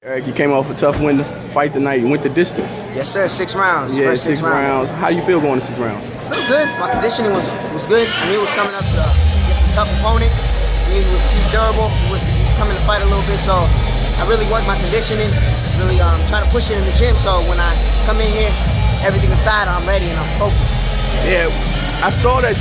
Eric, you came off a tough win to fight tonight. You went the distance. Yes, sir. 6 rounds. Yeah, First 6 rounds. How do you feel going to 6 rounds? I feel good. My conditioning was good. I knew he was coming up against a tough opponent. He was durable. He was coming to fight a little bit. So I really worked my conditioning. Really trying to push it in the gym. So when I come in here, everything inside, I'm ready and I'm focused. Yeah, I saw that.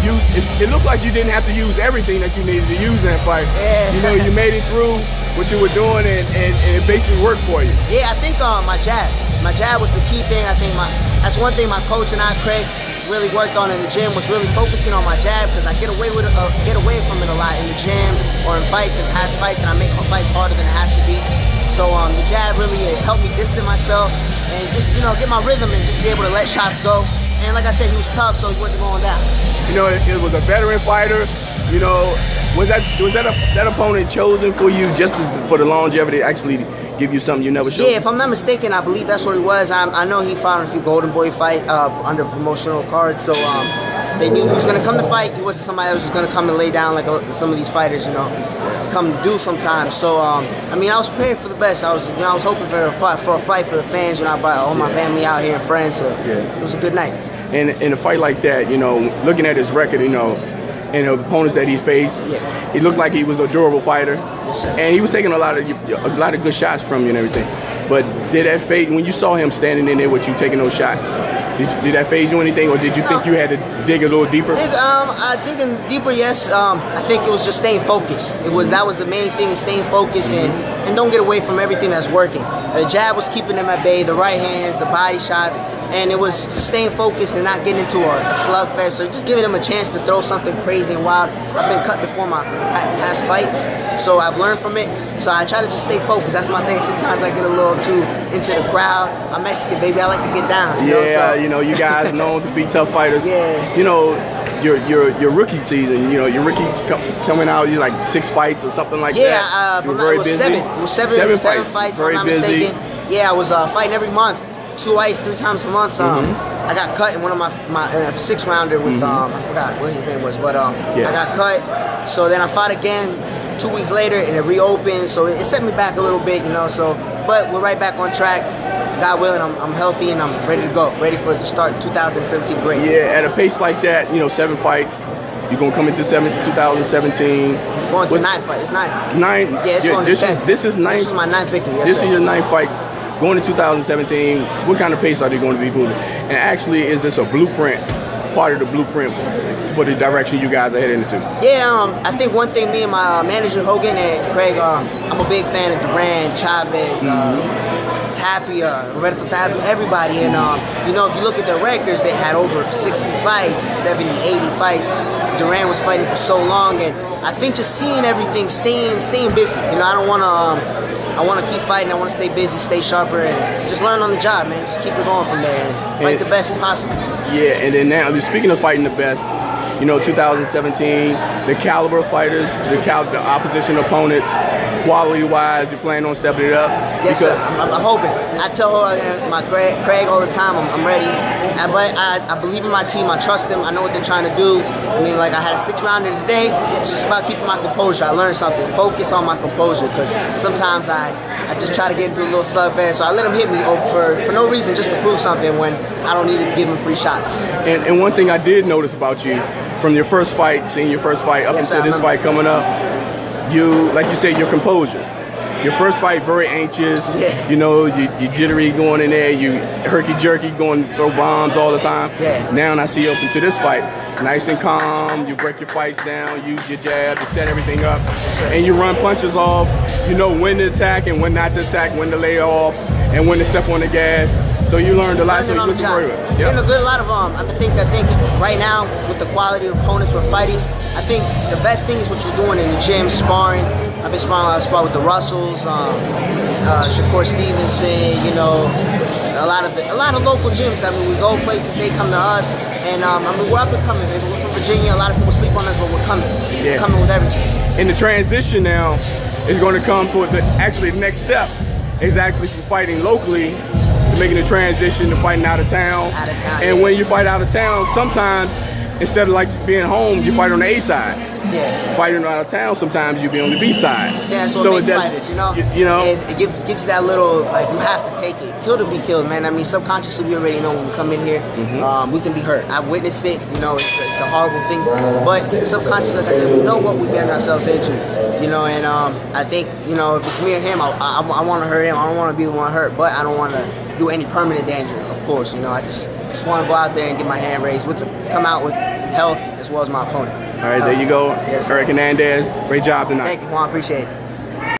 It looked like you didn't have to use everything that you needed to use in that fight. Yeah. You know, you made it through what you were doing and it basically worked for you. Yeah, I think my jab was the key thing. I think that's one thing my coach and I, Craig, really worked on in the gym, was really focusing on my jab, because I get away from it a lot in the gym or in fights and past fights, and I make my fights harder than it has to be. So the jab really helped me distance myself and just get my rhythm and just be able to let shots go. And like I said, he was tough, so he wasn't going down. You know, it was a veteran fighter. You know, was that opponent chosen for you just for the longevity, actually give you something you never showed? Yeah, if I'm not mistaken, I believe that's what he was. I know he fought in a few Golden Boy fight under promotional cards, so they knew he was going to come to fight. He wasn't somebody that was just going to come and lay down like some of these fighters, come do sometimes. So I mean, I was prepared for the best. I was hoping for a fight for the fans. I brought all my family out here and friends, so it was a good night. And in a fight like that, looking at his record, and the opponents that he faced, he looked like he was a durable fighter, and he was taking a lot of good shots from you and everything. But did that fade when you saw him standing in there with you taking those shots? Did that phase you anything, or did you think you had to dig a little deeper? Digging deeper, yes. I think it was just staying focused. That was the main thing, is staying focused and don't get away from everything that's working. The jab was keeping them at bay, the right hands, the body shots, and it was just staying focused and not getting into a slugfest, or just giving them a chance to throw something crazy and wild. I've been cut before my past fights, so I've learned from it. So I try to just stay focused. That's my thing. Sometimes I get a little too into the crowd. I'm Mexican, baby. I like to get down. You guys known to be tough fighters. Yeah. Your rookie season, your rookie coming out, you like 6 fights or something like that. You were very busy. It was seven fights. Very if I'm not busy. mistaken. Yeah, I was fighting every month, 2 fights, 3 times a month. I got cut in one of my 6-rounder with I forgot what his name was, but I got cut. So then I fought again 2 weeks later, and it reopened. So it set me back a little bit, but we're right back on track. God willing, I'm healthy and I'm ready to go. Ready for it to start 2017 great. Yeah, at a pace like that, 7 fights. You're going to come into 2017. Going to 9 fights. It's 9. 9? Yeah, it's going to 10. This is 9. This is my 9th victory. Yes, this is your 9th fight. Going to 2017, what kind of pace are they going to be moving? And actually, is this a blueprint, part of the blueprint for the direction you guys are heading into? Yeah, I think one thing, me and my manager, Hogan, and Craig, I'm a big fan of Duran, Chavez, Tapia, Roberto Tapia, everybody. And, if you look at their records, they had over 60 fights, 70, 80 fights. Duran was fighting for so long, and I think just seeing everything, staying busy. I want to keep fighting. I want to stay busy, stay sharper, and just learn on the job, man. Just keep it going from there and fight the best possible. Yeah, and then now, speaking of fighting the best, 2017, the caliber of fighters, the opposition opponents, quality-wise, you plan on stepping it up? Yes, sir. I'm hoping. I tell my Craig all the time, I'm ready. But I believe in my team. I trust them. I know what they're trying to do. I had a 6-rounder today. It's just about keeping my composure. I learned something. Focus on my composure, because sometimes I just try to get into a little slugfest. So I let him hit me for no reason, just to prove something when I don't need to give him free shots. And one thing I did notice about you, from your first fight, seeing your first fight up until this fight coming up, like you said, your composure. Your first fight, very anxious. Yeah. You jittery going in there. You herky-jerky, going to throw bombs all the time. Yeah. Now I see you up into this fight, nice and calm. You break your fights down, use your jab to set everything up, and you run punches off. You know when to attack and when not to attack, when to lay off, and when to step on the gas. So you learned a lot. So you're looking forward to it. Yeah. A lot of I think right now, with the quality of opponents we're fighting, I think the best thing is what you're doing in the gym, sparring. I've been sparring with the Russells, Shakur Stevenson, a lot of local gyms. We go places, they come to us, and we're up and coming. We're from Virginia. A lot of people sleep on us, but we're coming. Yeah. We're coming with everything. And the transition now is going to come for the next step is actually from fighting locally to making the transition to fighting out of town. And when you fight out of town, sometimes instead of like being home, you fight on the A side. Yeah. Fighting out of town, sometimes you be on the B side. Yeah, that's what makes fighters, you know. It gives you that little, like, you have to take it. Kill to be killed, man. I mean, subconsciously we already know when we come in here, we can be hurt. I've witnessed it. You know, it's a horrible thing, but subconsciously, like I said, we know what we getting ourselves into. You know, and I think, you know, if it's me or him, I want to hurt him. I don't want to be the one hurt, but I don't want to do any permanent danger. Of course, you know, I just want to go out there and get my hand raised, come out with health as well as my opponent. All right, there you go. Yes, Eric Hernandez, great job tonight. Thank you, Juan. Appreciate it.